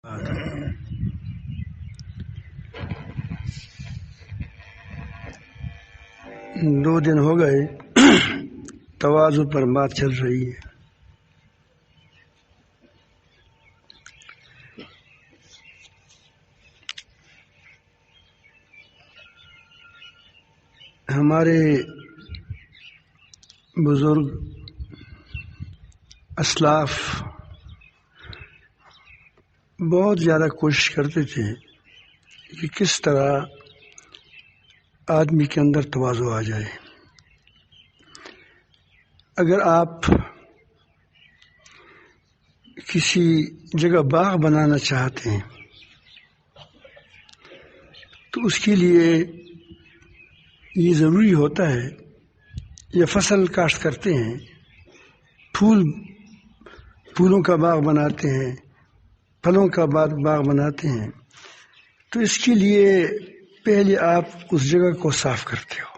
دو دن ہو گئے تواضع پر بات چل رہی ہے۔ ہمارے بزرگ اسلاف بہت زیادہ کوشش کرتے تھے کہ کس طرح آدمی کے اندر تواضع آ جائے۔ اگر آپ کسی جگہ باغ بنانا چاہتے ہیں تو اس کے لیے یہ ضروری ہوتا ہے، یا فصل کاشت کرتے ہیں، پھولوں کا باغ بناتے ہیں، پھلوں کا باغ بناتے ہیں، تو اس کے لیے پہلے آپ اس جگہ کو صاف کرتے ہو۔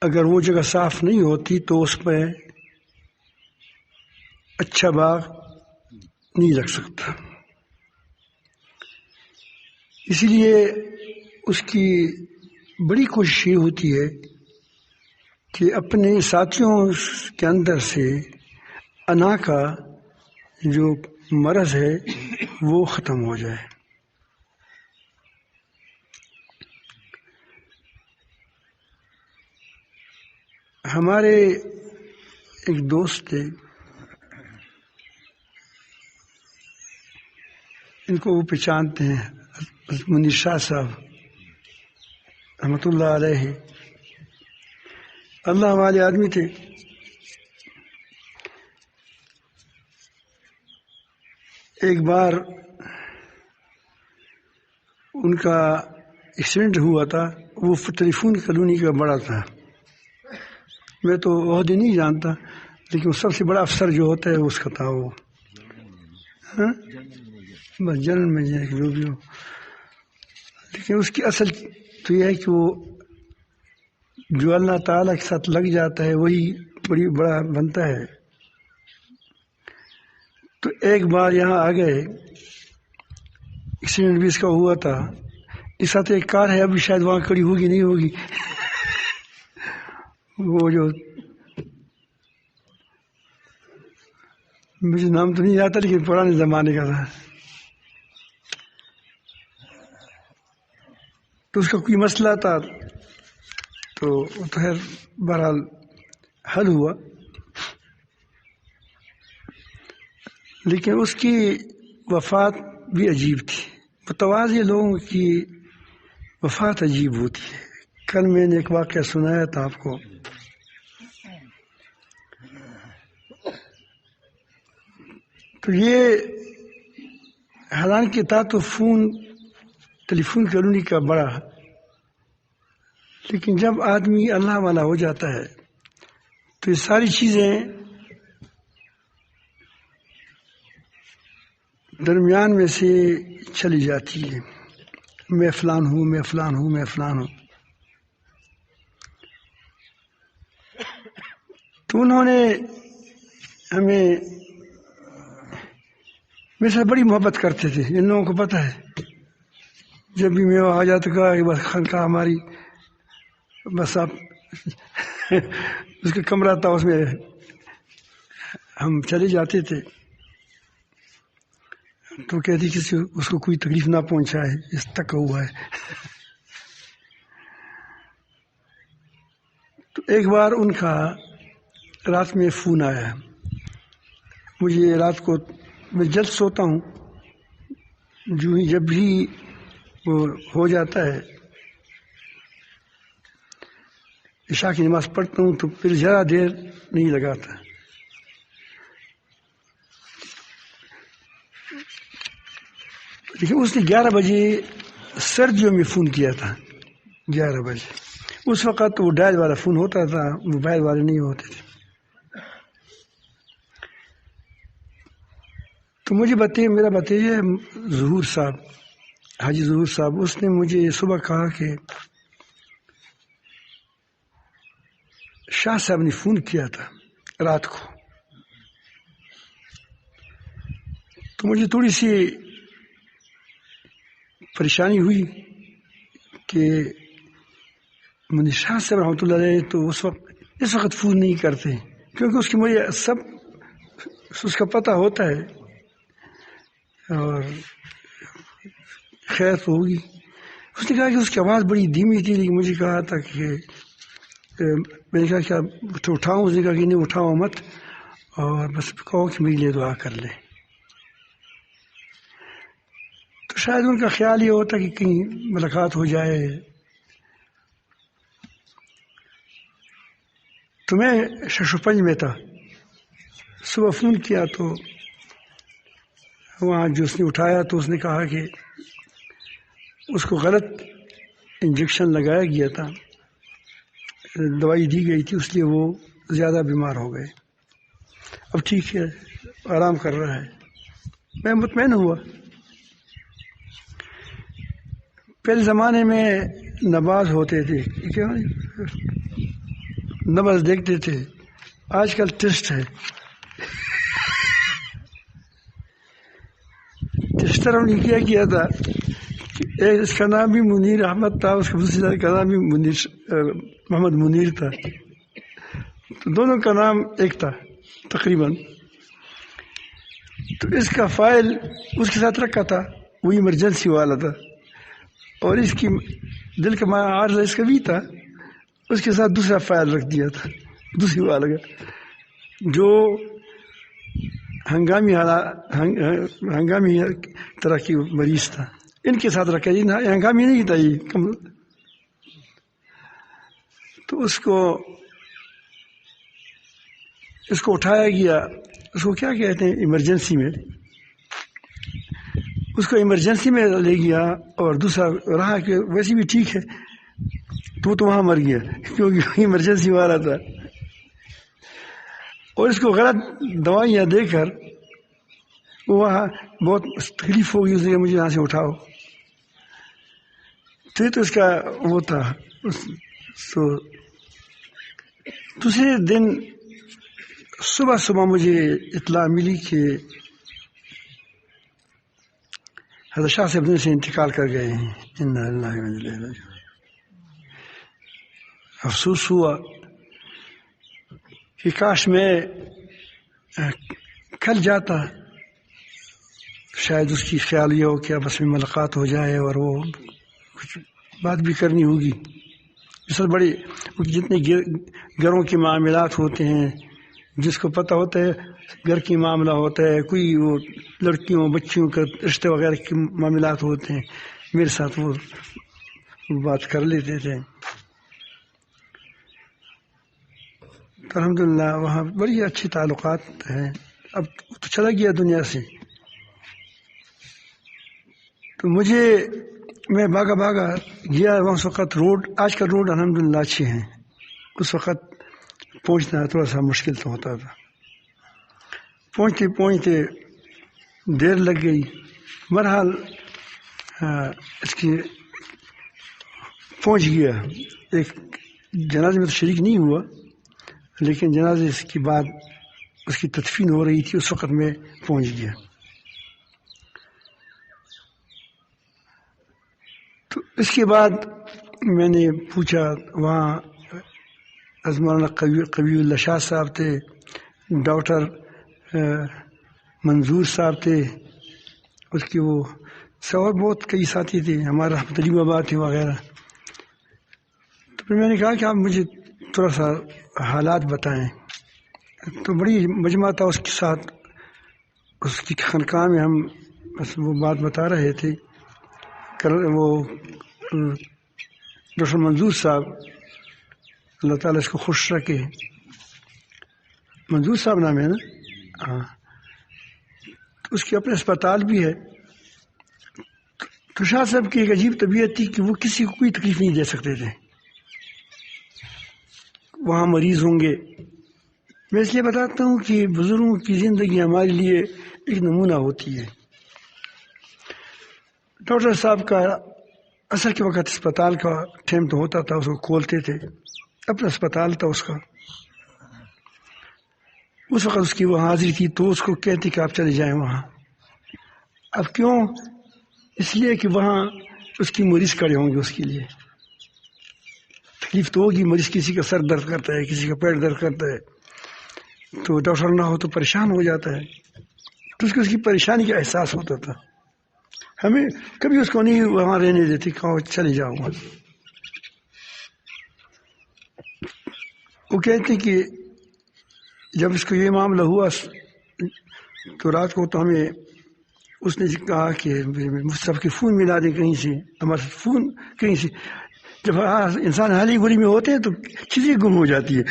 اگر وہ جگہ صاف نہیں ہوتی تو اس پہ اچھا باغ نہیں لگ سکتا۔ اسی لیے اس کی بڑی کوشش یہ ہوتی ہے کہ اپنے ساتھیوں کے اندر سے انا کا جو مرض ہے وہ ختم ہو جائے۔ ہمارے ایک دوست تھے، ان کو وہ پہچانتے ہیں، منیر شاہ صاحب رحمۃ اللہ علیہ، اللہ والے آدمی تھے۔ ایک بار ان کا ایکسیڈنٹ ہوا تھا، وہ ٹیلیفون کالونی کا بڑا تھا، میں تو عہدے نہیں جانتا، لیکن سب سے بڑا افسر جو ہوتا ہے اس کا تھا وہ، بس جنرل میں جو بھی ہو۔ لیکن اس کی اصل تو یہ ہے کہ وہ جو اللہ تعالیٰ کے ساتھ لگ جاتا ہے وہی بڑا بنتا ہے۔ تو ایک بار یہاں آ گئے، ایکسیڈنٹ بھی اس کا ہوا تھا، اس ساتھ ایک کار ہے، ابھی شاید وہاں کھڑی ہوگی نہیں ہوگی، وہ جو مجھے نام تو نہیں آتا لیکن پرانے زمانے کا تھا۔ تو اس کا کوئی مسئلہ تھا، تو خیر بہرحال حل ہوا، لیکن اس کی وفات بھی عجیب تھی۔ متواضع لوگوں کی وفات عجیب ہوتی ہے۔ کل میں نے ایک واقعہ سنایا تھا آپ کو۔ تو یہ حالانکہ تھا تو ٹیلیفون کالونی کا بڑا، لیکن جب آدمی اللہ والا ہو جاتا ہے تو یہ ساری چیزیں درمیان میں سے چلی جاتی ہیں۔ میں فلان ہوں، میں فلان ہوں، میں فلان ہوں۔ تو انہوں نے ہمیں میرے سے بڑی محبت کرتے تھے، ان لوگوں کو پتہ ہے۔ جب بھی میں آ جاتا کہا کہ بس خانقاہ ہماری، بس آپ اس کا کمرہ تھا، اس میں ہم چلے جاتے تھے۔ تو کہتی کسی اس کو کوئی تکلیف نہ پہنچائے، اس تک ہوا ہے۔ تو ایک بار ان کا رات میں فون آیا، مجھے رات کو میں جلد سوتا ہوں، جب بھی وہ ہو جاتا ہے عشاء کی نماز پڑھتا ہوں تو پھر زیادہ دیر نہیں لگاتا۔ لیکن اس نے 11 بجے سردیوں میں فون کیا تھا، 11 بجے۔ اس وقت وہ ڈائل والا فون ہوتا تھا، موبائل والے نہیں ہوتے تھے۔ تو مجھے میرا بتیجا ظہور صاحب، حاجی ظہور صاحب، اس نے مجھے صبح کہا کہ شاہ صاحب نے فون کیا تھا رات کو، تو مجھے تھوڑی سی پریشانی ہوئی کہ منی شاہ صاحب رحمۃ اللہ علیہ تو اس وقت فون نہیں کرتے، کیونکہ اس کی مجھے سب اس کا پتہ ہوتا ہے اور خیر تو ہوگی۔ اس نے کہا کہ اس کی آواز بڑی دھیمی تھی، لیکن مجھے کہا تھا کہ میں نے کہا کہ اٹھاؤں؟ اس نے کہا کہ نہیں اٹھاؤ مت، اور بس کہو کہ میرے لیے دعا کر لے۔ تو شاید ان کا خیال یہ ہوتا کہ کہیں ملاقات ہو جائے۔ تو میں ششوپنج میں تھا، صبح فون کیا تو وہاں جو اس نے اٹھایا تو اس نے کہا کہ اس کو غلط انجیکشن لگایا گیا تھا، دوائی دی گئی تھی، اس لیے وہ زیادہ بیمار ہو گئے، اب ٹھیک ہے، آرام کر رہا ہے۔ میں مطمئن ہوا۔ پہلے زمانے میں نباز ہوتے تھے، نبض دیکھتے تھے، آج کل ٹیسٹ ہے۔ ٹیسٹر ہم نے کیا کیا تھا کہ اس کا نام بھی منیر احمد تھا، اس کا دوسرے کا نام بھی محمد منیر تھا، تو دونوں کا نام ایک تھا تقریباً۔ تو اس کا فائل اس کے ساتھ رکھا تھا، وہ ایمرجنسی والا تھا، اور اس کی دل کا عارضہ اس کا بھی تھا، اس کے ساتھ دوسرا فائل رکھ دیا تھا دوسری والا کا، جو ہنگامی طرح کی مریض تھا، ان کے ساتھ رکھا۔ یہ ہنگامی نہیں تھا، یہ تو اس کو اٹھایا گیا، اس کو کیا کہتے ہیں ایمرجنسی میں، اس کو ایمرجنسی میں لے گیا، اور دوسرا رہا کہ ویسے بھی ٹھیک ہے، تو وہاں مر گیا کیونکہ ایمرجنسی والا تھا، اور اس کو غلط دوائیاں دے کر وہاں بہت تکلیف ہوگی، اس نے مجھے یہاں سے اٹھاؤ۔ تو اس کا وہ تھا۔ تو دوسرے دن صبح مجھے اطلاع ملی کہ حضرت شاہ صاحب دنیا سے انتقال کر گئے ہیں۔ انا للہ و انا الیہ راجعون۔ افسوس ہوا کہ کاش میں کل جاتا، شاید اس کی خیال یہ ہو کہ اب اس میں ملاقات ہو جائے اور وہ کچھ بات بھی کرنی ہوگی۔ مثلا بڑے جتنے گھروں کے معاملات ہوتے ہیں، جس کو پتہ ہوتا ہے گھر کی معاملہ ہوتا ہے، کوئی وہ لڑکیوں بچیوں کا رشتے وغیرہ کے معاملات ہوتے ہیں، میرے ساتھ وہ بات کر لیتے تھے۔ تو الحمدللہ وہاں بڑی اچھی تعلقات ہیں۔ اب تو چلا گیا دنیا سے، تو میں بھاگا گیا وہاں۔ اس وقت روڈ، آج کل روڈ الحمدللہ اچھے ہیں، اس وقت پہنچنا تھوڑا سا مشکل تو ہوتا تھا، پہنچتے دیر لگ گئی۔ بہرحال اس کی پہنچ گیا۔ ایک جنازے میں تو شریک نہیں ہوا، لیکن جنازے کے بعد اس کی تدفین ہو رہی تھی، اس وقت میں پہنچ گیا۔ تو اس کے بعد میں نے پوچھا، وہاں مولانا قوی اللہ شاہ صاحب تھے، ڈاکٹر منظور صاحب تھے، اس کے وہ اور بہت کئی ساتھی تھے، ہمارا رحمت علی بابا تھے وغیرہ۔ تو پھر میں نے کہا کہ آپ مجھے تھوڑا سا حالات بتائیں۔ تو بڑی مجمع تھا اس کے ساتھ، اس کی خانقاہ میں ہم بس وہ بات بتا رہے تھے۔ وہ ڈاکٹر منظور صاحب، اللہ تعالیٰ اس کو خوش رکھے، منظور صاحب نام ہے نا؟ ہاں۔ اس کے اپنے اسپتال بھی ہے۔ تو شاہ صاحب کی ایک عجیب طبیعت تھی کہ وہ کسی کو کوئی تکلیف نہیں دے سکتے تھے، وہاں مریض ہوں گے۔ میں اس لیے بتاتا ہوں کہ بزرگوں کی زندگی ہمارے لیے ایک نمونہ ہوتی ہے۔ ڈاکٹر صاحب کا اثر کے وقت اسپتال کا ٹائم تو ہوتا تھا، اس کو کھولتے تھے، اپنا اسپتال تھا اس کا، اس وقت اس کی وہ حاضری تھی، تو اس کو کہتے کہ آپ چلے جائیں وہاں۔ اب کیوں؟ اس لیے کہ وہاں اس کی مریض کھڑے ہوں گے اس کے لیے. تکلیف تو ہوگی، مریض کسی کا سر درد کرتا ہے، کسی کا پیٹ درد کرتا ہے، تو ڈاکٹر نہ ہو تو پریشان ہو جاتا ہے. تو اس کی پریشانی کا احساس ہوتا تھا. ہمیں کبھی اس کو نہیں وہاں رہنے دیتے، کہو چلے جاؤ. وہ کہتے کہ جب اس کو یہ معاملہ ہوا تو رات کو تو ہمیں اس نے کہا کہ مصطفیٰ کے فون ملا دیں کہیں سے، ہمارے فون کہیں سے. جب انسان حالی گوری میں ہوتے ہیں تو چیزیں گم ہو جاتی ہے.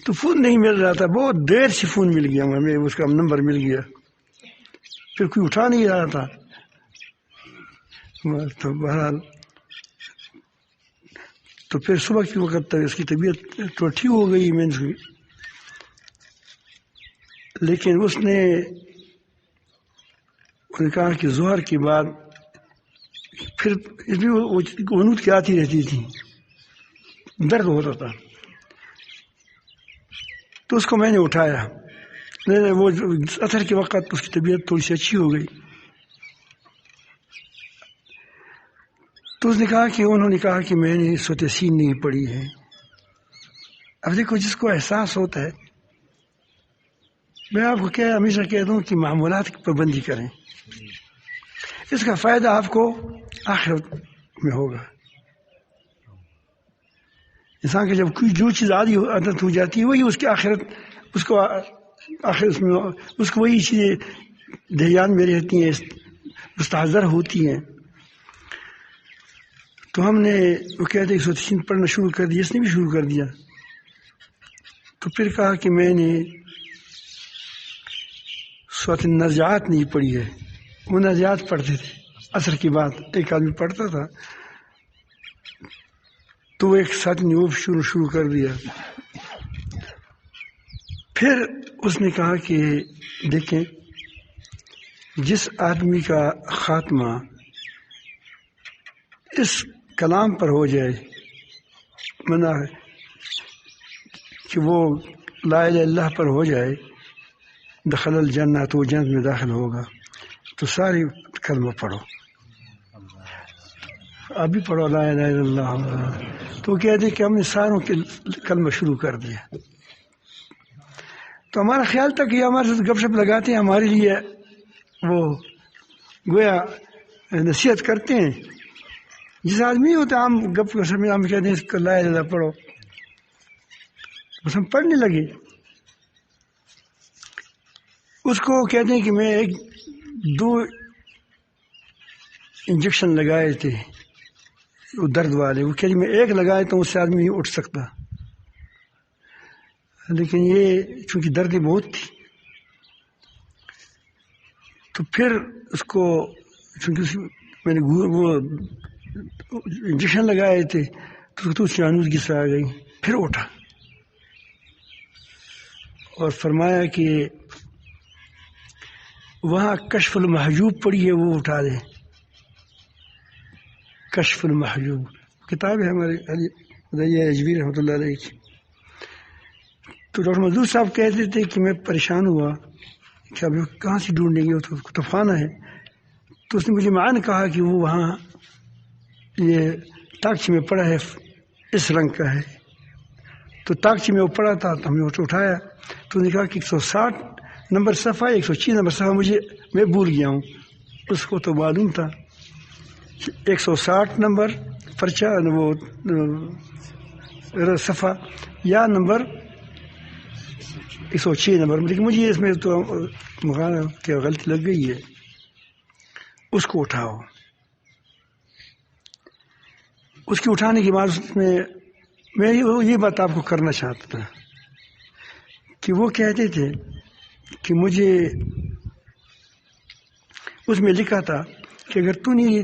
تو فون نہیں مل رہا تھا، بہت دیر سے فون مل گیا ہمیں، اس کا نمبر مل گیا. پھر کوئی اٹھا نہیں رہا تھا. تو بہرحال تو پھر صبح کے وقت تک اس کی طبیعت تو ٹھیک ہو گئی میں نے، لیکن اس نے کہا کہ ظہر کے بعد پھر اس میں قنوت کی آتی رہتی تھی، درد ہوتا تھا. تو اس کو میں نے اٹھایا، وہ اثر کے وقت اس کی طبیعت تھوڑی سی اچھی ہو گئی. تو اس نے کہا کہ انہوں نے کہا کہ میں نے سورۃ یاسین نہیں پڑھی ہے. اب دیکھو جس کو احساس ہوتا ہے، میں آپ کو ہمیشہ کہہ دوں کہ معمولات کی پابندی کریں، اس کا فائدہ آپ کو آخرت میں ہوگا. انسان کے جب کوئی جو چیز عادت ہو جاتی ہے وہی اس کی آخرت، اس کو آخرت میں اس کو وہی چیزیں دھیان میں رہتی ہیں، مستحضر ہوتی ہیں. تو ہم نے وہ کہتے سورۃ یاسین پڑھنا شروع کر دیا، اس نے بھی شروع کر دیا. تو پھر کہا کہ میں نے سورۃ النازعات نہیں پڑھی ہے. وہ نازعات پڑھتے تھے عصر کے بعد، ایک آدمی پڑھتا تھا، تو ایک ساتھ نے وہ شروع کر دیا. پھر اس نے کہا کہ دیکھیں جس آدمی کا خاتمہ اس کلام پر ہو جائے، منع ہے کہ وہ لا الہ الا اللہ پر ہو جائے، دخل الجنہ، تو وہ جنت میں داخل ہوگا. تو ساری کلمہ پڑھو، ابھی پڑھو لا الہ الا اللہ. تو کہتے ہیں کہ ہم نے ساروں کے کلمہ شروع کر دیا. تو ہمارا خیال تھا کہ ہمارے ساتھ گپ شپ لگاتے ہیں، ہمارے لیے وہ گویا نصیحت کرتے ہیں. جس آدمی ہوتا ہم گپ کو سمجھ ہم کہتے ہیں اس کو لا الہ الا اللہ پڑھو، بس ہم پڑھنے لگے. اس کو کہتے ہیں کہ میں 2 انجیکشن لگائے تھے وہ درد والے. وہ کہتے میں 1 لگائے تو اس سے آدمی نہیں اٹھ سکتا، لیکن یہ چونکہ درد بہت تھی تو پھر اس کو چونکہ میں نے وہ انجیکشن لگائے تھے تو اس کی آنودگی سے آ گئی. پھر اٹھا اور فرمایا کہ وہاں کشف المحجوب پڑھی ہے، وہ اٹھا دے. کشف المحجوب کتاب ہے ہمارے علی اجویر رحمۃ اللہ علیہ کی. تو ڈاکٹر مزدور صاحب کہتے تھے کہ میں پریشان ہوا کہ اب کہاں سے ڈھونڈیں گے، تو کتبخانہ ہے. تو اس نے مجھے معان کہا کہ وہ وہاں یہ تاکچی میں پڑا ہے، اس رنگ کا ہے. تو تاکچی میں وہ پڑا تھا تو ہم نے اٹھایا. تو نے کہا کہ 160 نمبر صفحہ 106 نمبر صفحہ میں بھول گیا ہوں. اس کو تو معلوم تھا 160 نمبر پرچہ وہ صفحہ یا نمبر 106 نمبر، لیکن مجھے اس میں تو کیا غلطی لگ گئی ہے. اس کو اٹھاؤ. اس کے اٹھانے کے بعد میں یہ بات آپ کو کرنا چاہتا تھا کہ وہ کہتے تھے کہ مجھے اس میں لکھا تھا کہ اگر تو نے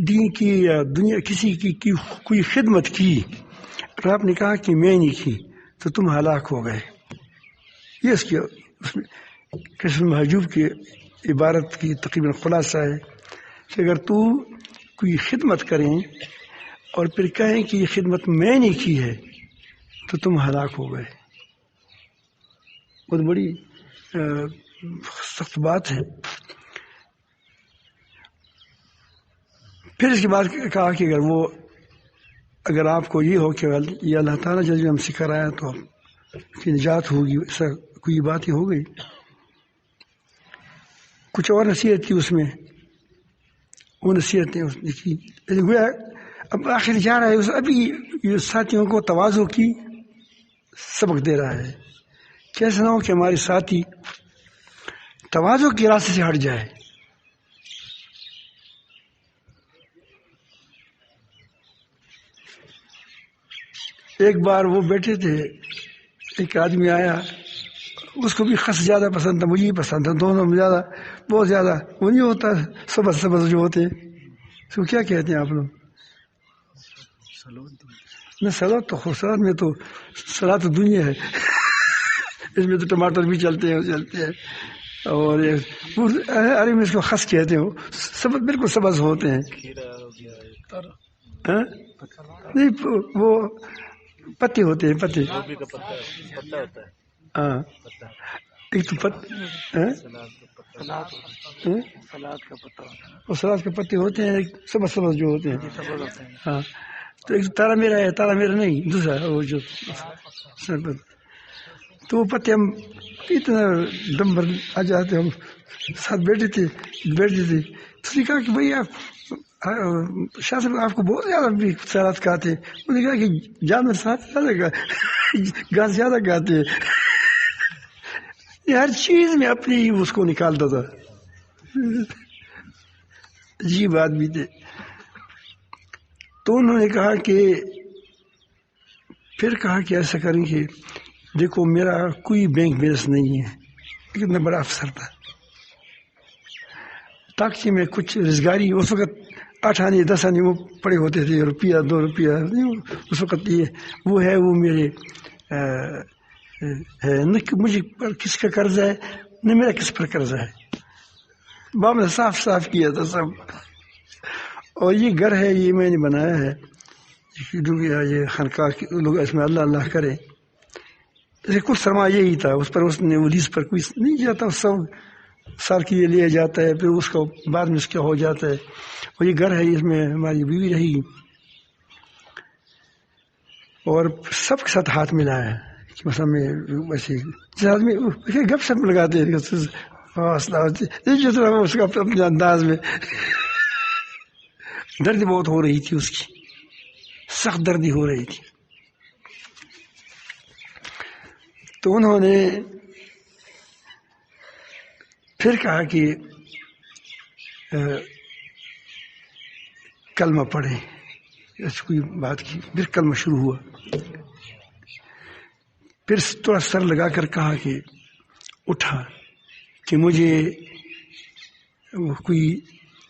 دین کی یا دنیا کسی کی کوئی خدمت کی اور آپ نے کہا کہ میں نہیں کی تو تم ہلاک ہو گئے. یہ اس میں کشف المحجوب کی عبارت کی تقریباً خلاصہ ہے کہ اگر تو کوئی خدمت کریں اور پھر کہیں کہ یہ خدمت میں نے کی ہے تو تم ہلاک ہو گئے. بہت بڑی سخت بات ہے. پھر اس کے بعد کہا کہ اگر آپ کو یہ ہو کہ یہ اللہ تعالیٰ جب ہم سے کرایا تو کی نجات ہوگی، ایسا کوئی بات ہی ہو گئی. کچھ اور نصیحت تھی اس میں، وہ نصیحتیں اس نے کی. گویا اب آخر جا رہا ہے، ابھی یہ ساتھیوں کو تواضع کی سبق دے رہا ہے. کیسا نہ ہو کہ ہمارے ساتھی تواضع کے راستے سے ہٹ جائے. ایک بار وہ بیٹھے تھے، ایک آدمی آیا، اس کو بھی خس زیادہ پسند تھا، مجھے ہی پسند تھا، دونوں میں زیادہ، بہت زیادہ. وہ نہیں ہوتا سبز جو ہوتے ہیں، اس کو کیا کہتے ہیں آپ لوگ؟ نہ سلاد تو خوبصورت میں تو سلاد تو دنیا ہے. اس میں تو ٹماٹر بھی چلتے ہیں اور عربی میں اس کو خس کہتے ہیں. سبز بالکل سبز ہوتے ہیں. نہیں وہ پتے ہوتے ہیں، پتے. ہاں ایک تو سلاد کے پتے ہوتے ہیں، سبز جو ہوتے ہیں. ہاں تو ایک تارا میرا ہے، تارا میرا نہیں، دوسرا وہ جو تو وہ پتے ہم اتنا دم بھر آ جاتے. ہم ساتھ بیٹھتے تھے. تو نے کہا کہ بھائی آپ شاہ صاحب آپ کو بہت زیادہ بھی سلاد کھاتے ہیں. انہوں نے کہا کہ جانور ساتھ زیادہ گھاس زیادہ کھاتے ہیں. ہر چیز میں اپنی اس کو نکالتا تھا. عجیب آدمی تھے. تو انہوں نے کہا کہ پھر کہا کہ ایسا کریں کہ دیکھو میرا کوئی بینک بیلنس نہیں ہے، اتنا بڑا افسر تھا، تاکہ میں کچھ روزگاری، اس وقت 8 آنے 10 آنے وہ پڑے ہوتے تھے، روپیہ 2 روپیہ اس وقت یہ وہ ہے، وہ میرے ہے نہ کہ مجھے پر کس کا قرضہ ہے نہ میرا کس پر قرضہ ہے. باپ نے صاف کیا تھا سب. اور یہ گھر ہے، یہ میں نے بنایا ہے، یہ خانقاہ لوگ اس میں اللہ اللہ کرے. اسے کچھ سرمایہ یہی تھا، اس پر اس نے وہ لیز پر کوئی نہیں جاتا، سب سال کے لیے لیا جاتا ہے، پھر اس کو بعد میں اس کا ہو جاتا ہے. اور یہ گھر ہے، اس میں ہماری بیوی رہی اور سب کے ساتھ ہاتھ ملایا ہے. مثلا میں ویسے جس آدمی گپ سپ لگاتے ہیں اس کا اپنے انداز میں. درد بہت ہو رہی تھی، اس کی سخت دردی ہو رہی تھی. تو انہوں نے پھر کہا کہ کلمہ پڑھیں. ایسی کوئی بات کی، پھر کلمہ شروع ہوا. پھر تھوڑا سر لگا کر کہا کہ اٹھا کہ مجھے کوئی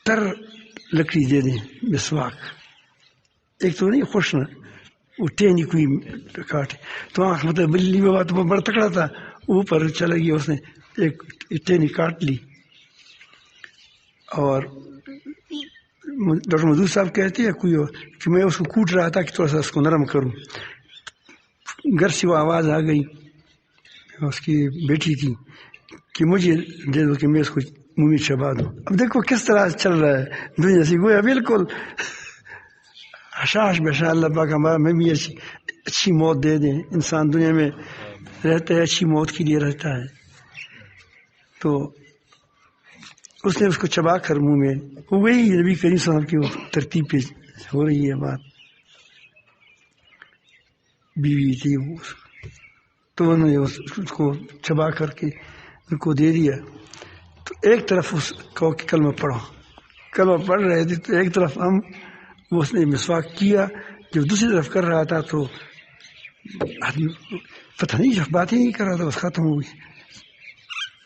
تر لکڑی دے دیں، مسواک. ایک تو نہیں خوش نہ وہ ٹہنی کوئی کاٹے. تو آنکھ مطلب بلی بابا تو بڑا تکڑا تھا، اوپر چلا گیا، اس نے ایک ٹہنی کاٹ لی. اور ڈاکٹر مدود صاحب کہتے ہیں کوئی کہ میں اس کو کوٹ رہا تھا کہ تھوڑا سا اس کو نرم کروں. گھر سے وہ آواز آ گئی، اس کی بیٹی تھی، کہ مجھے دے دو کہ میں اس کو منہ میں چبا دوں. اب دیکھو کس طرح چل رہا ہے دنیا سے. گویا بالکل حشاش بشا اللہ پاک ہمارا میں بھی اچھی موت دے دیں. انسان دنیا میں رہتا ہے، اچھی موت کے لیے رہتا ہے. تو اس نے اس کو چبا کر منہ میں، وہی نبی کریم صلی اللہ علیہ وسلم کی وہ ترتیب پہ ہو رہی ہے بات. بیوی تھی وہ، تو انہوں نے اس کو چبا کر کے ان کو دے دیا. تو ایک طرف اس کو کلمہ پڑھو، کلمہ پڑھ رہے تھے، تو ایک طرف ہم وہ اس نے مسواک کیا. جب دوسری طرف کر رہا تھا تو آدمی پتہ نہیں جب بات ہی نہیں کر رہا تھا، بس ختم ہو گئی.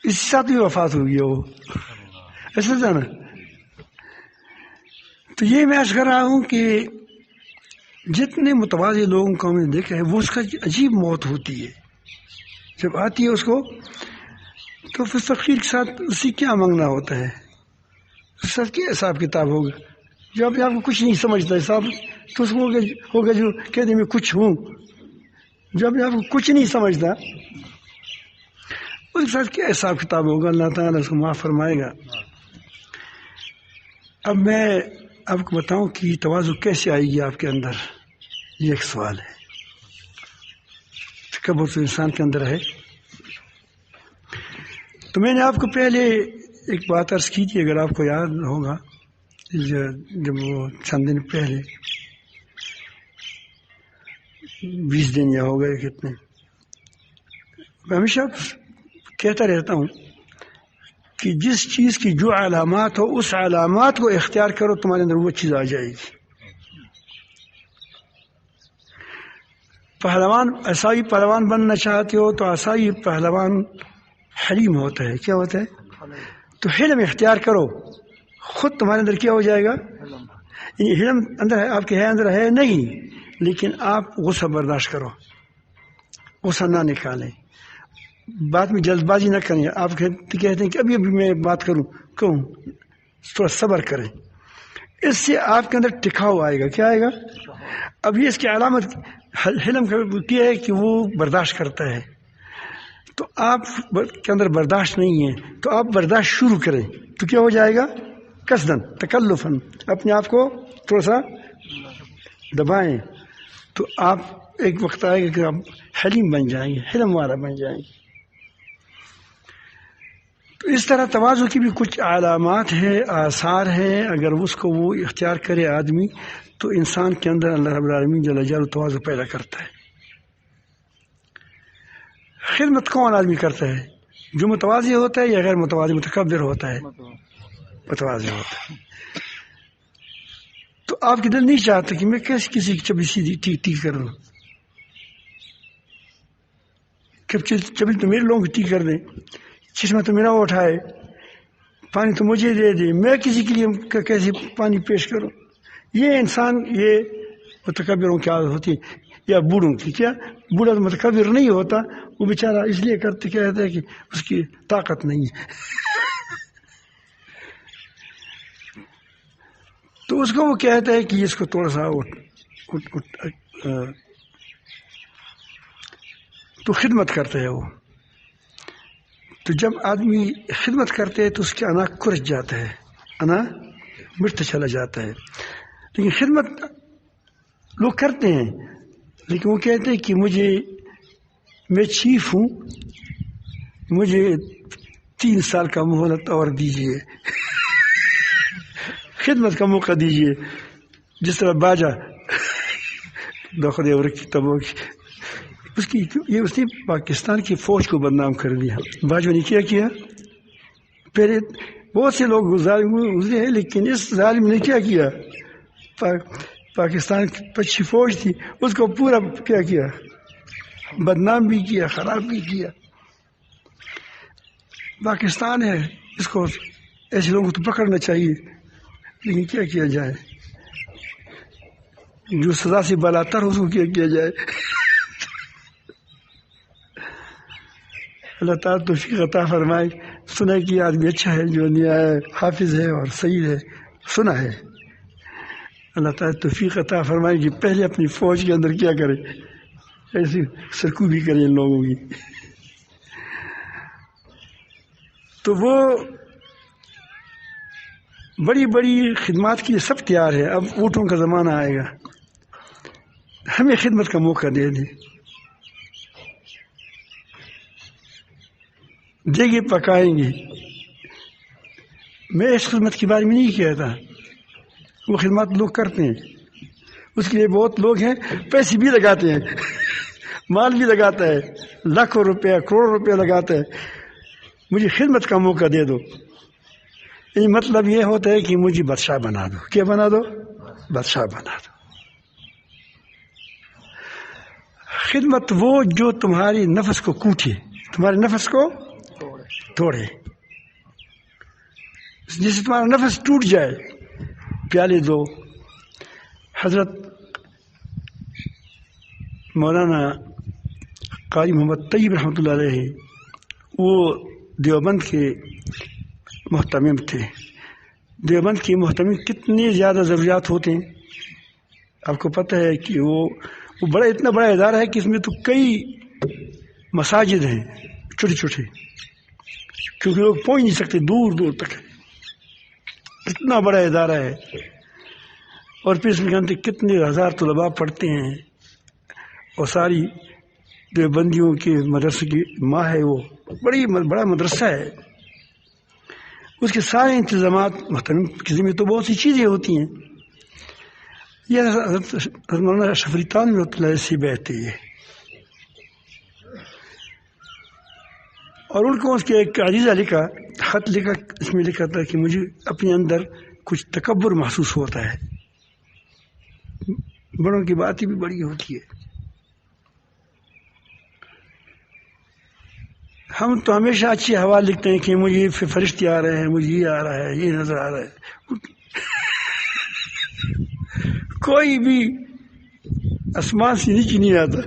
اس ساتھ بھی وفات ہو گیا وہ، ایسا تھا نا. تو یہ میں عرض کر رہا ہوں کہ جتنے متوازی لوگوں کو ہم نے دیکھا ہے، وہ اس کا عجیب موت ہوتی ہے. جب آتی ہے اس کو تو پھر تقریر کے ساتھ اسی کیا مانگنا ہوتا ہے، اس سب کیا حساب کتاب ہوگا. جو اپنے آپ کو کچھ نہیں سمجھتا حساب تو اس کو ہوگا جو کہتے میں کچھ ہوں. جو اپنے آپ کو کچھ نہیں سمجھتا اس کے ساتھ کیا حساب کتاب ہوگا، اللہ تعالیٰ اس کو معاف فرمائے گا۔ اب میں آپ کو بتاؤں کہ تواضع کیسے آئے گی آپ کے اندر، یہ ایک سوال ہے۔ تکبر تو انسان کے اندر ہے۔ تو میں نے آپ کو پہلے ایک بات عرض کی تھی، اگر آپ کو یاد ہوگا، جب وہ چند دن پہلے 20 دن یا ہو گئے کتنے، میں ہمیشہ کہتا رہتا ہوں کہ جس چیز کی جو علامات ہو اس علامات کو اختیار کرو، تمہارے اندر وہ چیز آ جائے گی۔ پہلوان عیسائی پہلوان بننا چاہتے ہو تو عیسائی پہلوان حلیم ہوتا ہے۔ کیا ہوتا ہے؟ تو حلم اختیار کرو، خود تمہارے اندر کیا ہو جائے گا؟ یعنی حلم اندر ہے، آپ کے اندر ہے نہیں، لیکن آپ غصہ برداشت کرو، غصہ نہ نکالیں، بات میں جلد بازی نہ کریں۔ آپ کہتے ہیں کہ ابھی میں بات کروں، کہوں، تھوڑا صبر کریں، اس سے آپ کے اندر ٹکاؤ آئے گا۔ کیا آئے گا؟ اب یہ اس کی علامت حلم کیا ہے کہ وہ برداشت کرتا ہے، تو آپ کے اندر برداشت نہیں ہے، تو آپ برداشت شروع کریں تو کیا ہو جائے گا؟ قصدن تکلفاً اپنے آپ کو تھوڑا سا دبائیں، تو آپ ایک وقت آئے گا کہ آپ حلیم بن جائیں گے، حلم والا بن جائیں گے۔ تو اس طرح تواضع کی بھی کچھ علامات ہیں، آثار ہیں، اگر اس کو وہ اختیار کرے آدمی تو انسان کے اندر اللہ رب العالمین جل جلالہ تواضع پیدا کرتا ہے۔ خدمت کون آدمی کرتا ہے؟ جو متواضع ہوتا ہے یا غیر متواضع؟ متکبر ہوتا ہے، متواضع ہوتا ہے۔ تو آپ کے دل نہیں چاہتا کہ میں کیسے کسی کی چبی سیدھی ٹیک کروں، چبی تو میرے لوگوں کی ٹیک کر دیں، چشمہ تو میرا اٹھائے، پانی تو مجھے دے دے، میں کسی کے لیے کیسے پانی پیش کروں۔ یہ انسان، یہ متکبروں کی عادت ہوتی ہے، یا بوڑھوں کی۔ کیا بوڑھا تو متکبر نہیں ہوتا، وہ بیچارہ اس لیے کرتے کہتا ہے کہ اس کی طاقت نہیں ہے، تو اس کو وہ کہتا ہے کہ اس کو تھوڑا سا تو خدمت کرتا ہے وہ۔ تو جب آدمی خدمت کرتے ہے تو اس کے انا کھرچ جاتا ہے، انا مٹتا چلا جاتا ہے۔ لیکن خدمت لوگ کرتے ہیں، لیکن وہ کہتے ہیں کہ میں چیف ہوں، مجھے 3 سال کا مہلت اور دیجیے، خدمت کا موقع دیجیے، جس طرح باجا دخل اس نے پاکستان کی فوج کو بدنام کر دیا۔ باجو نے کیا پہلے بہت سے لوگ ظالم گزرے ہیں، لیکن اس ظالم نے کیا پاکستان کی اچھی فوج تھی، اس کو پورا کیا بدنام بھی کیا، خراب بھی کیا۔ پاکستان ہے، اس کو ایسے لوگوں کو تو پکڑنا چاہیے، لیکن کیا جائے، جو سزا سے بالاتر ہو اس کو کیا جائے۔ اللہ تعالیٰ توفیق عطا فرمائے۔ سنا کہ یہ آدمی اچھا ہے، جو حافظ ہے اور سعید ہے، سنا ہے۔ اللہ تعالیٰ توفیق عطا فرمائے کہ پہلے اپنی فوج کے اندر کیا کرے، ایسی سرکوبی کرے ان لوگوں کی۔ تو وہ بڑی بڑی خدمات کے لیے سب تیار ہے۔ اب اونٹوں کا زمانہ آئے گا، ہمیں خدمت کا موقع دے دیں، دیگے پکائیں گے۔ میں اس خدمت کے بارے میں نہیں کہتا، وہ خدمات لوگ کرتے ہیں، اس کے لیے بہت لوگ ہیں، پیسے بھی لگاتے ہیں، مال بھی لگاتا ہے، لاکھوں روپیہ کروڑوں روپیہ لگاتا ہے، مجھے خدمت کا موقع دے دو۔ یہ مطلب یہ ہوتا ہے کہ مجھے بادشاہ بنا دو۔ کیا بنا دو؟ بادشاہ بنا دو۔ خدمت وہ جو تمہاری نفس کو کوٹے، تمہارے نفس کو توڑے، جسے تمہارا نفس ٹوٹ جائے، پیالے دو۔ حضرت مولانا قاری محمد طیب رحمۃ اللہ علیہ، وہ دیوبند کے محتمم تھے۔ دیوبند کے محتمم کتنے زیادہ ضروریات ہوتے ہیں، آپ کو پتہ ہے کہ وہ اتنا بڑا ادارہ ہے کہ اس میں تو کئی مساجد ہیں، چھوٹے چھوٹے، کیونکہ لوگ پہنچ نہیں سکتے، دور دور تک ہے، اتنا بڑا ادارہ ہے، اور پھر اس میں جانتے کتنے ہزار طلباء پڑھتے ہیں، اور ساری دیوبندیوں کے مدرسے کی ماں ہے، وہ بڑا مدرسہ ہے، اس کے سارے انتظامات محترم کسی میں تو بہت سی چیزیں ہوتی ہیں. یہ حضرت مولانا اشرف علی تھانوی رحمۃ اللہ سے بیعت ہے، اور ان کو اس کے ایک عریضہ لکھا، خط لکھا، اس میں لکھا تھا کہ مجھے اپنے اندر کچھ تکبر محسوس ہوتا ہے، بڑوں کی باتیں بھی بڑی ہوتی ہے. ہم تو ہمیشہ اچھی حوال لکھتے ہیں کہ مجھے فرشتے آ رہے ہیں، مجھے یہ آ رہا ہے، یہ نظر آ رہا ہے، کوئی بھی آسمان سے نیچے نہیں آتا.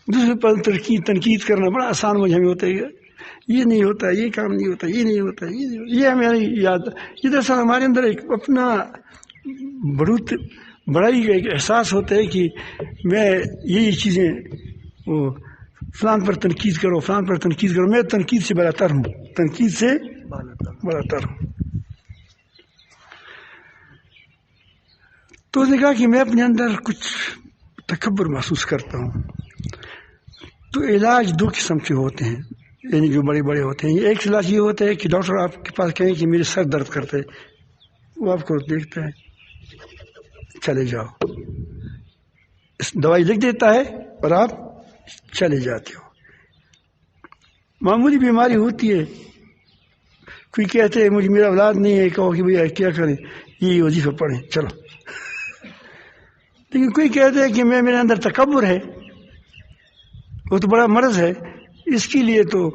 دوسرے پر تنقید کرنا بڑا آسان مجھے ہمیں ہوتا ہے، یہ نہیں ہوتا، یہ کام نہیں ہوتا، یہ نہیں ہوتا، یہ نہیں ہوتا، یہ ہمیں یاد. یہ دراصل ہمارے اندر ایک اپنا بڑائی کا ایک احساس ہوتا ہے کہ میں یہی چیزیں، وہ فلان پر تنقید کرو، فلان پر تنقید کرو، میں تنقید سے بڑا تر ہوں، تنقید سے بڑا تر ہوں. تو اس نے کہا کہ میں اپنے اندر کچھ تکبر محسوس کرتا ہوں. تو علاج دو قسم کے ہوتے ہیں، یعنی جو بڑے بڑے ہوتے ہیں. ایک علاج یہ ہوتا ہے کہ ڈاکٹر آپ کے پاس کہیں کہ میرے سر درد کرتا ہے، وہ آپ کو دیکھتا ہے، چلے جاؤ، دوائی لکھ دیتا ہے اور آپ چلے جاتے ہو. معمولی بیماری ہوتی ہے، کوئی کہتے ہیں مجھے میرا اولاد نہیں ہے، کہو کہ بھیا کیا کریں، یہ وظیفہ پڑھیں، چلو. لیکن کوئی کہتے ہیں کہ میرے اندر تکبر ہے، وہ تو بڑا مرض ہے، اس کے لیے تو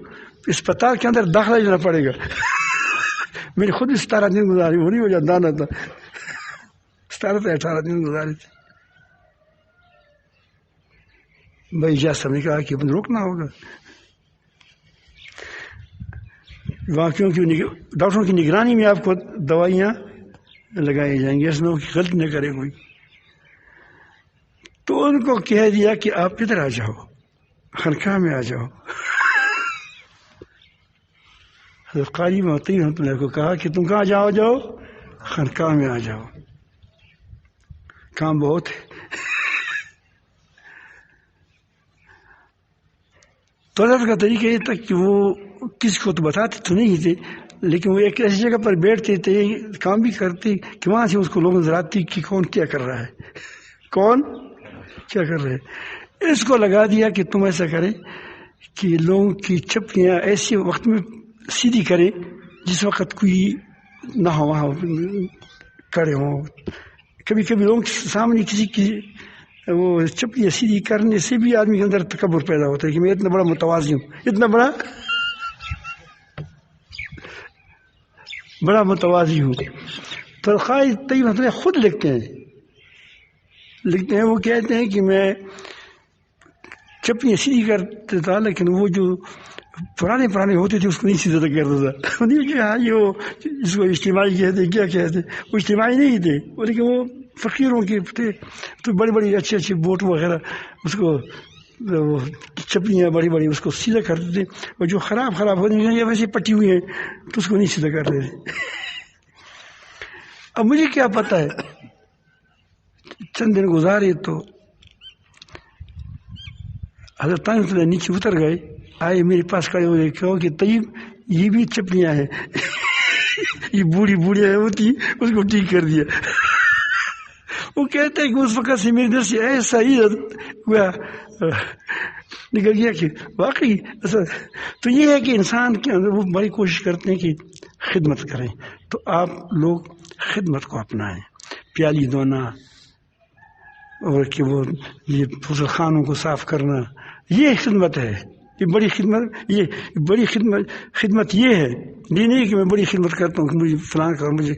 اسپتال کے اندر داخلہ لینا پڑے گا. میں نے خود 17 دن گزارے، وہ نہیں ہو جاتا دانا تھا، 17 سے 18 دن گزارے تھے. بھائی اجازت نے کہا کہ روکنا ہوگا وہاں، کیونکہ ڈاکٹروں کی نگرانی میں آپ کو دوائیاں لگائی جائیں گی، اس میں غلطی نہ کرے کوئی. تو ان کو کہہ دیا کہ آپ ادھر آ جاؤ، خانقاہ میں آ جاؤ. حضرت قاری محمد رحمۃ اللہ کو کہا کہ تم کہاں جاؤ، خانقاہ میں آ جاؤ، کام بہت ہے. تو حضرت کا طریقہ یہ تھا کہ وہ کسی کو تو بتاتے تو نہیں تھے، لیکن وہ ایک ایسی جگہ پر بیٹھتے تھے، کام بھی کرتے کہ وہاں سے اس کو لوگ نظر آتی کہ کون کیا کر رہا ہے، کون کیا کر رہے. اس کو لگا دیا کہ تم ایسا کریں کہ لوگوں کی چپلیاں ایسے وقت میں سیدھی کریں جس وقت کوئی نہ ہو، وہاں کھڑے ہوں. کبھی کبھی لوگوں کے سامنے کسی کی وہ چپلیاں سیدھی کرنے سے بھی آدمی کے اندر تکبر پیدا ہوتا ہے کہ میں اتنا بڑا متواضع ہوں، اتنا بڑا متواضع ہوں. تو قائد طیب مطلب خود لکھتے ہیں، وہ کہتے ہیں کہ میں چپلیاں سیدھی کرتا تھا، لیکن وہ جو پرانے ہوتے تھے اس کو نہیں سیدھا کرتا تھا. یہ وہ جس کو اجتماعی کہتے کیا کہتے، وہ اجتماعی نہیں تھے، لیکن وہ فقیروں کے تھے، تو بڑی اچھے بوٹ وغیرہ اس کو چپلیاں بڑی اس کو سیدھا کرتے تھے، اور جو خراب ہوتی ہیں ویسے پٹی ہوئی ہیں تو اس کو نہیں سیدھا کرتے تھے. اب مجھے کیا پتہ ہے، چند دن گزارے تو حضرت نیچے اتر گئے، آئے میرے پاس کھڑے ہوئے، کہو کہ طیب یہ بھی چپلیاں ہیں، یہ بوڑھی ہوتی، اس کو ٹھیک کر دیا. وہ کہتے ہیں کہ اس وقت سے میرے دل سے ایسا ہی نکل گیا کہ واقعی ایسا. تو یہ ہے کہ انسان کے اندر وہ بڑی کوشش کرتے ہیں کہ خدمت کریں. تو آپ لوگ خدمت کو اپنائیں، پیالی دھونا اور کہ وہ یہ فضل خانوں کو صاف کرنا، یہ خدمت ہے. یہ بڑی خدمت یہ ہے. یہ نہیں کہ میں بڑی خدمت کرتا ہوں کہ مجھے فلان کرو، مجھے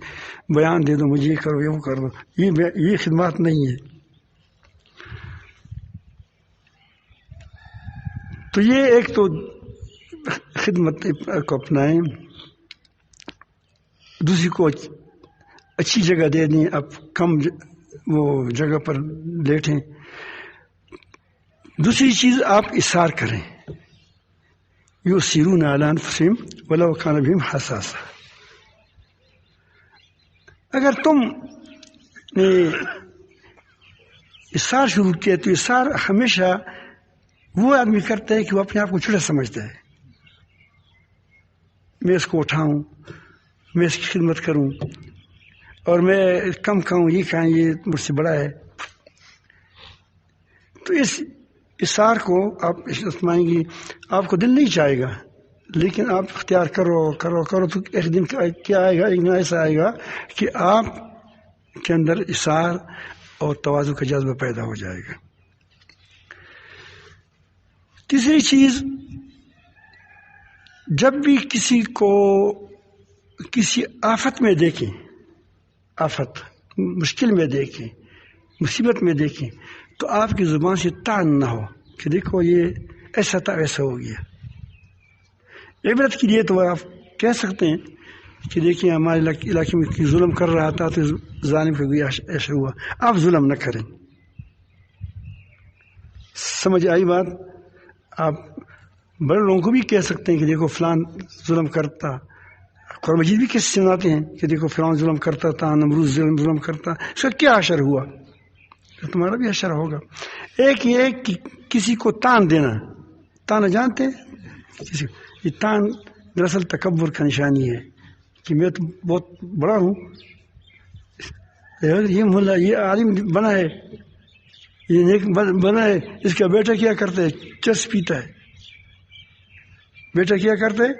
بیان دے دو، مجھے یہ کرو، وہ کر دو، یہ خدمات نہیں ہے. تو یہ ایک تو خدمت کو اپنائیں، دوسری کو اچھی جگہ دے دیں، اب کم وہ جگہ پر لیٹیں، دوسری چیز آپ اصرار کریں، یؤثرون علی انفسہم ولو کان بہم خصاصہ. اگر تم نے اصرار شروع کیا تو اصرار ہمیشہ وہ آدمی کرتا ہے کہ وہ اپنے آپ کو چھوٹا سمجھتا ہے. میں اس کو اٹھاؤں، میں اس کی خدمت کروں، اور میں کم کہوں، یہ کہیں یہ مجھ سے بڑا ہے. تو اس اصرار کو آپ اسمائیں گی، آپ کو دل نہیں چاہے گا، لیکن آپ اختیار کرو کرو کرو تو ایک دن کیا آئے گا، ایک دن ایسا آئے گا کہ آپ کے اندر اصرار اور تواضع کا جذبہ پیدا ہو جائے گا. تیسری چیز، جب بھی کسی کو کسی آفت میں دیکھیں، آفت مشکل میں دیکھیں، مصیبت میں دیکھیں، تو آپ کی زبان سے طعن نہ ہو کہ دیکھو یہ ایسا تھا ایسا ہو گیا. عبرت کے لیے تو آپ کہہ سکتے ہیں کہ دیکھیں ہمارے علاقے میں کوئی ظلم کر رہا تھا تو ظالم کو بھی ایسا ہوا. آپ ظلم نہ کریں. سمجھ آئی بات؟ آپ بڑے لوگوں کو بھی کہہ سکتے ہیں کہ دیکھو فلان ظلم کرتا. قرآن مجید بھی کس سناتے ہیں کہ دیکھو فلان ظلم کرتا تھا، نمرود ظلم کرتا، اس کا کیا اثر ہوا؟ تمہارا بھی اثر ہوگا. ایک یہ کہ کسی کو تان دینا، تان جانتے ہیں؟ یہ تان دراصل تکبر کا نشانی ہے کہ میں تو بہت بڑا ہوں، یہ ملا یہ عالم بنا ہے، یہ نیک بنا ہے، اس کا بیٹا کیا کرتا ہے؟ چرس پیتا ہے. بیٹا کیا کرتا ہے؟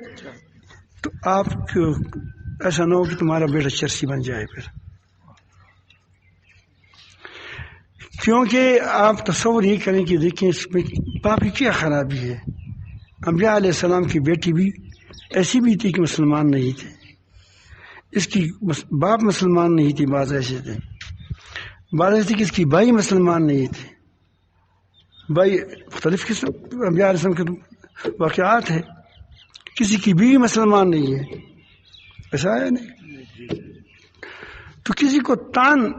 تو آپ ایسا نہ ہو کہ تمہارا بیٹا چرسی بن جائے پھر، کیونکہ آپ تصور یہ کریں کہ دیکھیں اس میں باپ کی کیا خرابی ہے. انبیاء علیہ السلام کی بیٹی بھی ایسی بھی تھی کہ مسلمان نہیں تھے، اس کی باپ مسلمان نہیں تھی، بعض ایسے تھے، بعض ایسے کہ اس کی بھائی مسلمان نہیں تھے. بھائی مختلف قسم انبیاء علیہ السلام کے واقعات ہیں. کسی کی بیوی مسلمان نہیں ہے، ایسا ہے نہیں. تو کسی کو تان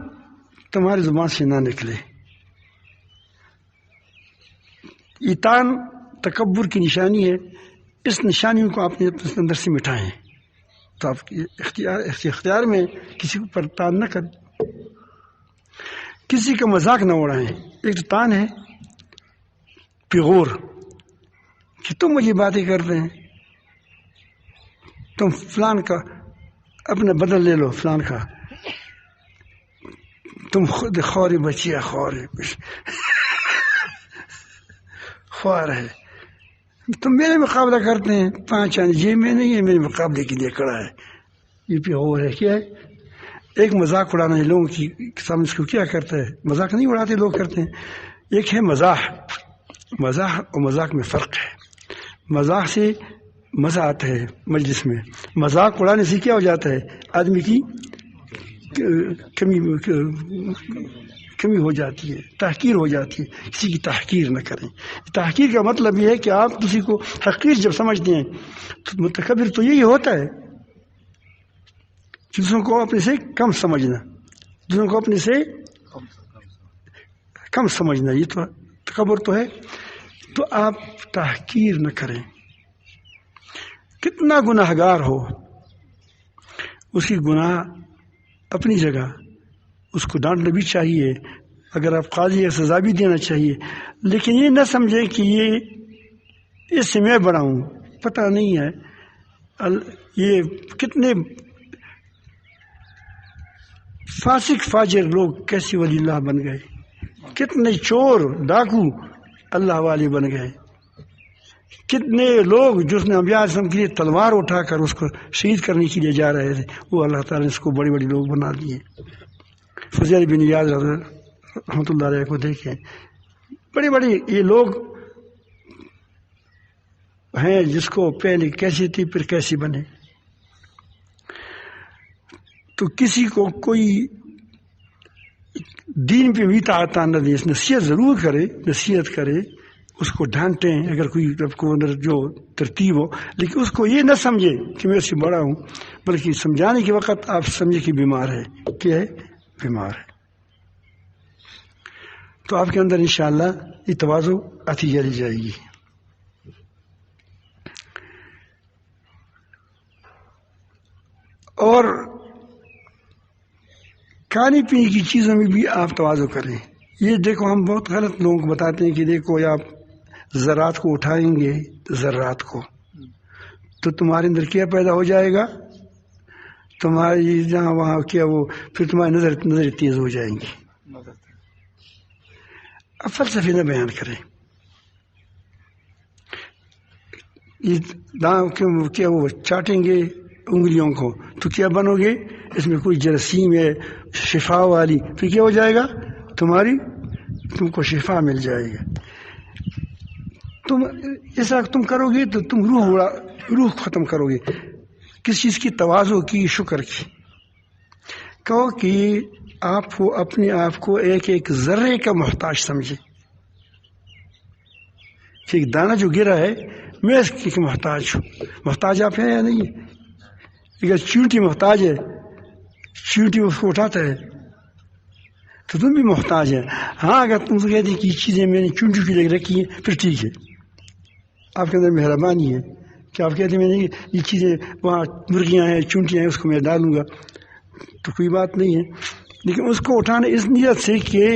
تمہاری زبان سے نہ نکلے. یہ تان تکبر کی نشانی ہے. اس نشانیوں کو آپ نے اپنے اندر سے مٹھائیں تو آپ کے اختیار میں کسی پر تان نہ کریں. کسی کا مذاق نہ اڑائیں. ایک تو تان ہے پیغور کہ تم مجھے باتیں کرتے ہیں، تم فلان کا اپنا بدل لے لو، فلان کا تم خود خوری بچیا خوری خوار ہے، تم میرے مقابلہ کرتے ہیں، 5 آنے جیب میں نہیں ہے، میرے مقابلے کے لیے کڑا ہے. یہ پیغور ہے. کیا ہے؟ ایک مذاق اڑانا ہے لوگوں کی سامنے. اس کو کیا کرتا ہے؟ مذاق نہیں اڑاتے لوگ، کرتے ہیں. ایک ہے مزاح. مزاح اور مذاق میں فرق ہے. مزاح سے مزہ آتا ہے مجلس میں، مذاق اڑانے سے کیا ہو جاتا ہے؟ آدمی کی کمی ہو جاتی ہے، تحقیر ہو جاتی ہے. کسی کی تحقیر نہ کریں. تحقیر کا مطلب یہ ہے کہ آپ کسی کو حقیر جب سمجھتے ہیں تو متکبر تو یہی ہوتا ہے، دوسروں کو اپنے سے کم سمجھنا، دوسروں کو اپنے سے کم سمجھنا، یہ تو تکبر تو ہے. تو آپ تحقیر نہ کریں. کتنا گناہ گار ہو، اس کی گناہ اپنی جگہ، اس کو ڈانٹنا بھی چاہیے، اگر آپ قاضی ہے سزا بھی دینا چاہیے، لیکن یہ نہ سمجھیں کہ یہ اس سے میں بڑا ہوں. پتہ نہیں ہے یہ کتنے فاسق فاجر لوگ کیسے ولی اللہ بن گئے، کتنے چور ڈاکو اللہ والے بن گئے، کتنے لوگ جس نے انبیاء علیہ السلام کے لیے تلوار اٹھا کر اس کو شہید کرنے کے لیے جا رہے تھے، وہ اللہ تعالیٰ نے اس کو بڑے بڑے لوگ بنا دیے. فضیل بن ایاض رحمۃ اللہ علیہ کو دیکھیں، بڑے بڑے یہ لوگ ہیں جس کو پہلے کیسی تھی پھر کیسی بنے. تو کسی کو کوئی دین پہ بھی طاقت نہ دے، نصیحت ضرور کرے، نصیحت کرے، اس کو ڈانٹیں اگر کوئی رب کو اندر جو ترتیب ہو، لیکن اس کو یہ نہ سمجھے کہ میں اس سے بڑا ہوں، بلکہ سمجھانے کے وقت آپ سمجھے کہ بیمار ہے. کیا ہے؟ بیمار ہے. تو آپ کے اندر انشاءاللہ یہ تواضع آتی چلی جائے گی. اور کھانے پینے کی چیزوں میں بھی آپ تواضع کریں. یہ دیکھو ہم بہت غلط لوگوں کو بتاتے ہیں کہ دیکھو آپ ذرات کو اٹھائیں گے ذرات کو تو تمہارے اندر کیا پیدا ہو جائے گا, تمہاری جہاں وہاں کیا وہ پھر تمہاری نظر تیز ہو جائیں گی. اب فلسفے نہ بیان کریں. یہ داؤں کیا وہ چاٹیں گے انگلیوں کو تو کیا بنو گے, اس میں کوئی جراثیم ہے شفا والی تو کیا ہو جائے گا, تم کو شفا مل جائے گا. تم ایسا تم کرو گے تو تم روح ختم کرو گے. کس چیز کی؟ تواضع کی, شکر کی. کہو کہ آپ کو اپنے آپ کو ایک ایک ذرے کا محتاج سمجھے کہ ایک دانہ جو گرا ہے میں اس کی محتاج ہوں. محتاج آپ ہیں یا نہیں؟ اگر چیونٹی محتاج ہے, چیونٹی اس کو اٹھاتا ہے تو تم بھی محتاج ہے. ہاں اگر تم سے کہتے ہیں کہ یہ چیزیں میں نے چونٹی کی لگ رکھی ہیں پھر ٹھیک ہے, آپ کے اندر مہربانی ہے کہ آپ کہتے ہیں میں نے یہ چیزیں وہاں مرغیاں ہیں چونٹیاں ہیں اس کو میں ڈالوں گا تو کوئی بات نہیں ہے. لیکن اس کو اٹھانا اس نیت سے کہ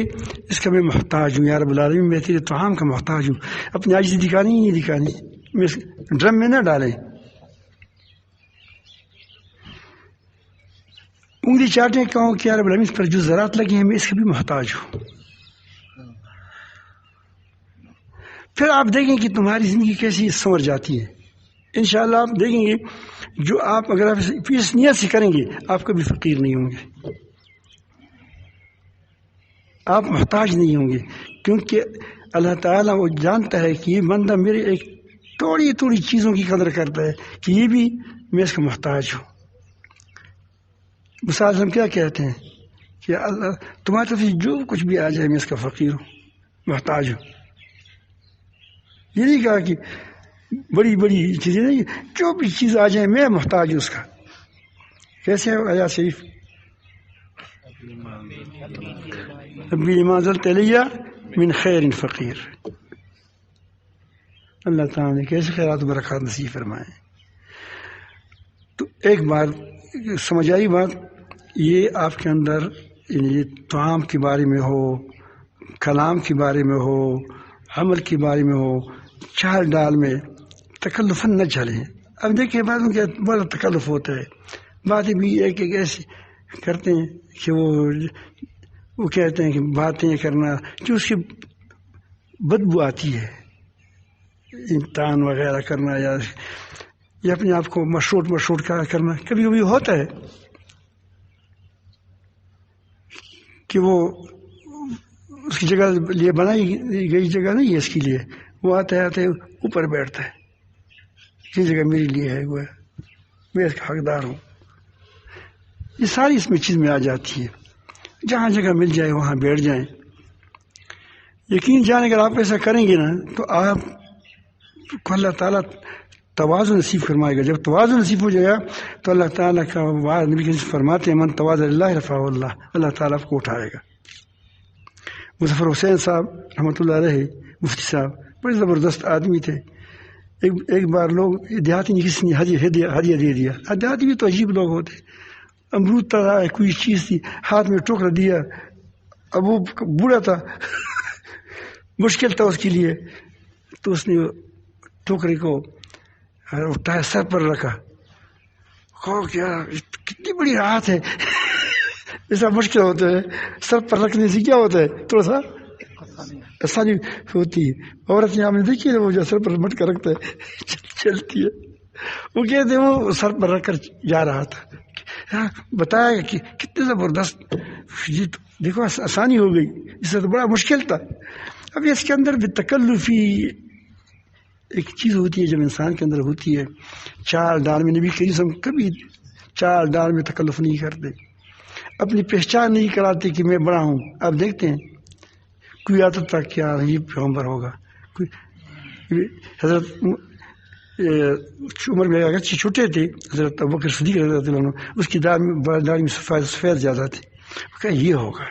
اس کا میں محتاج ہوں, یا رب العالمین میں تیرے طعام کا محتاج ہوں. اپنی عاجزی دکھانی ہی نہیں دکھانی, میں ڈرم میں نہ ڈالیں. انگلی چاٹیں کہوں کہ یا رب العالمین پر جو ذرات لگے ہیں میں اس کا بھی محتاج ہوں. پھر آپ دیکھیں کہ تمہاری زندگی کیسی سنور جاتی ہے. انشاءاللہ آپ دیکھیں گے جو آپ اگر آپ اس نیت سے کریں گے آپ کبھی فقیر نہیں ہوں گے, آپ محتاج نہیں ہوں گے. کیونکہ اللہ تعالیٰ وہ جانتا ہے کہ یہ بندہ میرے ایک تھوڑی تھوڑی چیزوں کی قدر کرتا ہے کہ یہ بھی میں اس کا محتاج ہوں. مثال ہم کیا کہتے ہیں کہ اللہ تمہاری طرف سے جو کچھ بھی آ جائے میں اس کا فقیر ہوں, محتاج ہوں. یہ نہیں کہا کہ بڑی بڑی چیزیں نہیں, جو بھی چیز آ جائے میں محتاج ہوں اس کا. کیسے ہے آیات شریف؟ ربی لما انزلت الی من خیر فقیر. اللہ تعالیٰ نے کیسے خیرات و برکات نصیب فرمائے. تو ایک بار سمجھ آئی بات, یہ آپ کے اندر یعنی طعام کے بارے میں ہو, کلام کے بارے میں ہو, عمل کے بارے میں ہو, چال ڈال میں تکلفاً نہ چلیں. اب دیکھیں بعضوں کے بڑا تکلف ہوتا ہے, باتیں بھی ایک ایک ایسی کرتے ہیں کہ وہ کہتے ہیں کہ باتیں کرنا جو اس کی بدبو آتی ہے, امتحان وغیرہ کرنا یا اپنے آپ کو مشروط کرنا کبھی کبھی ہوتا ہے کہ وہ اس کی جگہ لیے بنائی گئی جگہ نہیں ہے اس کے لیے. وہ آتے اوپر بیٹھتا ہے, یہ جگہ میری لیے ہے, وہ میں اس کا حقدار ہوں. یہ ساری اس میں چیز میں آ جاتی ہے. جہاں جگہ مل جائے وہاں بیٹھ جائیں. یقین جانے اگر آپ ایسا کریں گے نا تو آپ کو اللہ تعالیٰ تواضع نصیب فرمائے گا. جب تواضع نصیب ہو جائے گا تو اللہ تعالیٰ کا وعد نبی کے فرماتے ہیں من تواضع للہ رفعہ اللہ, اللہ تعالیٰ آپ کو اٹھائے گا. مظفر حسین صاحب رحمۃ اللہ علیہ مفتی صاحب بڑے زبردست آدمی تھے. ایک بار لوگ دیہاتی نے کسی نے ہدیہ دے دیا. دیہاتی بھی تو عجیب لوگ ہوتے, امرود تھا کوئی چیز تھی, ہاتھ میں ٹوکرا دیا. اب وہ بوڑھا تھا مشکل تھا اس کے لیے, تو اس نے ٹوکرے کو اٹھایا سر پر رکھا. کہو کیا کتنی بڑی راحت ہے. ایسا مشکل ہوتا ہے, سر پر رکھنے سے کیا ہوتا ہے تھوڑا سا آسانی ہوتی ہے. عورت نے آپ نے دیکھی ہے وہ جو سر پر مٹ کر رکھتا ہے چلتی ہے. وہ کہتے ہیں وہ سر پر رکھ کر جا رہا تھا. بتایا کہ کتنے زبردست, دیکھو آسانی ہو گئی, اس سے تو بڑا مشکل تھا. اب اس کے اندر بھی تکلفی ایک چیز ہوتی ہے جب انسان کے اندر ہوتی ہے. چال ڈال میں نبی کریم صلی اللہ علیہ وسلم کبھی چال ڈال میں تکلف نہیں کرتے, اپنی پہچان نہیں کراتے کہ میں بڑا ہوں. آپ دیکھتے ہیں کوئی آتا تھا کیا یہ پیغمبر ہوگا, کوئی حضرت عمر میں اگرچہ چھوٹے تھے, حضرت ابوبکر صدیق رضی اللہ عنہ اس کی داڑھی میں سفید زیادہ تھے. کہ یہ ہوگا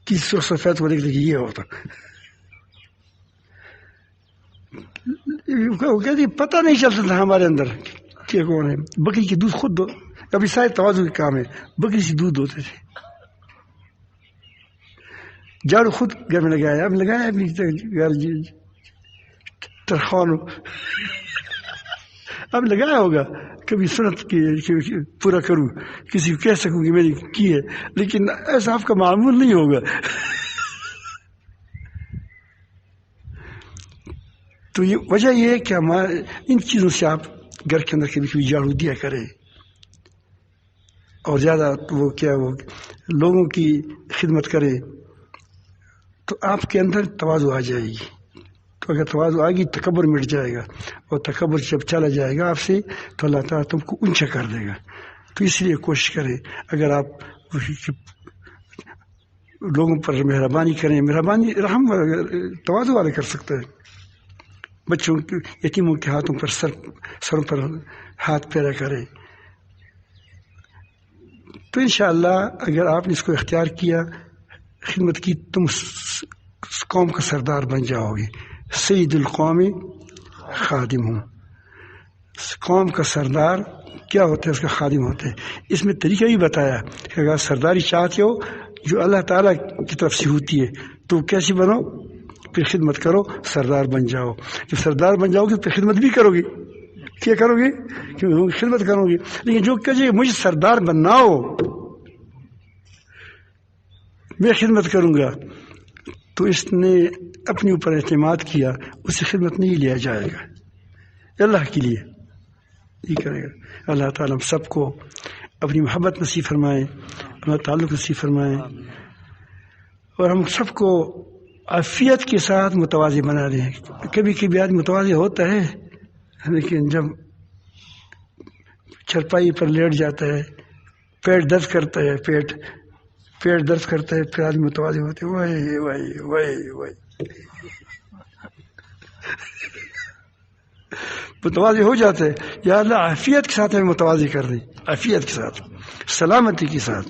کسی شخص سفید کو دیکھتے کہ یہ ہوتا وہ کہتی پتہ نہیں چلتا تھا ہمارے اندر کہ کون ہے. بکری کی دودھ خود دو. ابھی سارے توازو کے کام ہے. بکری سے دودھ دوتے تھے. جھاڑو خود گھر میں لگایا. اب لگایا اپنی گھر ترخوان اب لگایا ہوگا. کبھی سنت کی پورا کروں کسی کو کہہ سکوں کہ میری کی ہے, لیکن ایسا آپ کا معمول نہیں ہوگا. تو یہ وجہ یہ ہے کہ ہمارے ان چیزوں سے آپ گھر کے اندر کبھی کبھی جھاڑو دیا کریں, اور زیادہ وہ کیا وہ لوگوں کی خدمت کریں, تو آپ کے اندر تواضع آ جائے گی. تو اگر تواضع آئے گی تکبر مٹ جائے گا, اور تکبر جب چلا جائے گا آپ سے تو اللہ تعالیٰ تم کو اونچا کر دے گا. تو اس لیے کوشش کریں اگر آپ لوگوں پر مہربانی کریں, مہربانی رحم تواضع والا کر سکتا ہے. بچوں کے یتیموں کے ہاتھوں پر سروں پر ہاتھ پھیرا کرے, تو انشاءاللہ اگر آپ نے اس کو اختیار کیا, خدمت کی, تم قوم کا سردار بن جاؤ گے. سید القوم خادم ہوں. قوم کا سردار کیا ہوتا ہے؟ اس کا خادم ہوتا ہے. اس میں طریقہ بھی بتایا کہ اگر سرداری چاہتے ہو جو اللہ تعالیٰ کی طرف سے ہوتی ہے تو کیسی بنو, پھر خدمت کرو, سردار بن جاؤ. جب سردار بن جاؤ گے پھر خدمت بھی کرو گے. کیا کرو گے؟ خدمت کرو گے. لیکن جو کہے مجھے سردار بننا ہو, میں خدمت کروں گا, تو اس نے اپنے اوپر اعتماد کیا, اس سے خدمت نہیں لیا جائے گا. اللہ کے لیے یہ کرے گا. اللہ تعالیٰ ہم سب کو اپنی محبت نصیب فرمائے, اپنا تعلق نصیب فرمائے, اور ہم سب کو عافیت کے ساتھ متوازی بنا دیں. کبھی کبھی آدمی متوازی ہوتا ہے, لیکن جب چرپائی پر لیٹ جاتا ہے, پیٹ درد کرتا ہے, پیٹ درد کرتا ہے, پھر آدمی متوازی ہوتے ہیں. وہی متوازی ہو جاتے ہیں. یا اللہ عافیت کے ساتھ ہمیں متوازی کر دیں, عافیت کے ساتھ, سلامتی کے ساتھ.